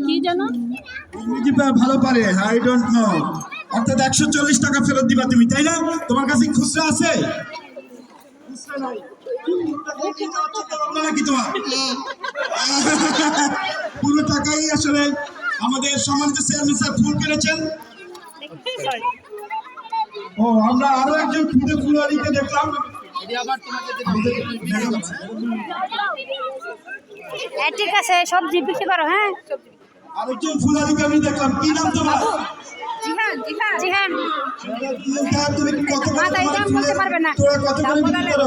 কি জানো ইংরেজি ভালো পারে, আই ডোন্ট নো। অর্থাৎ 140 টাকা ফেরত দিবা তুমি, তাই না? তোমার কাছে খুচরা আছে? খুচরা নাই। নাকি তোমার পুরো টাকাই আসলে আমাদের সম্মানিত চেয়ারম্যান স্যার ফুল কিনেছেন। ও, আমরা আরো একজন খুদে ফুলওয়ারিকে দেখলাম। ঠিক আছে, সবজি বিক্রি করো। হ্যাঁ, আরেকজন ফুলওয়ারিকে আমি দেখলাম। কি নাম তোমার? জিহান। তুমি কত করে মাথায় দাম বলতে পারবে না। তোরা কত করে বিক্রি করো?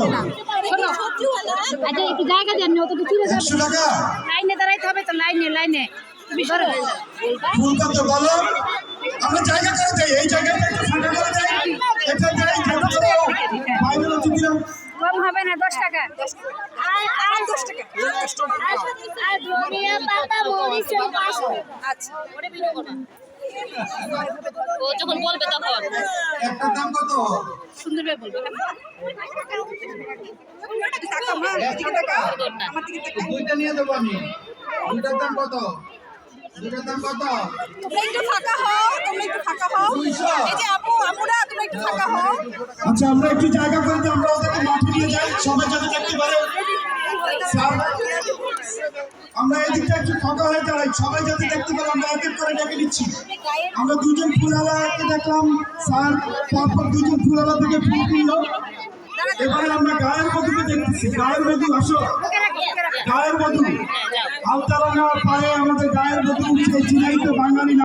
শোনো, আচ্ছা একটু জায়গা দেন, অত কিছু 100 টাকা। লাইনে দাঁড়াইতে হবে তো, লাইনে তুমি ধরো। ফুল কত বলো? আমরা জায়গা করে যাই, এই জায়গাটা একটু ফাঁকা করে যাই। এটা যাই যেটা করো ফাইনাল অতিথিরা। কম হবে না, 10 টাকা। আর 10 টাকা। আর ধনিয়া পাতা মরিচ 5 আচ্ছা, ওরে বিলো করো। ও যখন বলবে তখন একটা দাম কত? সুন্দর ভাবে বলবে। দুইটা নিয়ে দেবো আমি। দুইটার দাম কত? দুইটার দাম কত? তোমরা একটু ফাঁকা হও, 200। এই যে আপু আমুরা তোমরা একটু ফাঁকা হও। আচ্ছা, আমরা একটু জায়গা করে দিই, আমরা ওদেরকে মাঠে নিয়ে যাই, সবাই যাতে দেখতে পারে। স্যার, আমরা এই দিকটা একটু ফাঁকা হয়ে দাঁড়াই, সবাই যাতে দেখতে পারে। আমরা এক এক করে ডেকে নিচ্ছি। আমরা দুজন ফুলওয়ালাকে দেখলাম স্যার, তারপর দুজন ফুলওয়ালা থেকে ফুল কিনলো। এবারে আমরা গায়ের বধূকে দেখতেছি। গায়ের বধূ, আসো। গায়ের বধূ আলতারাঙ্গা পায়ে আমাদের গায়ের বধূ উঠছে, চিনাইতে বাঙালি।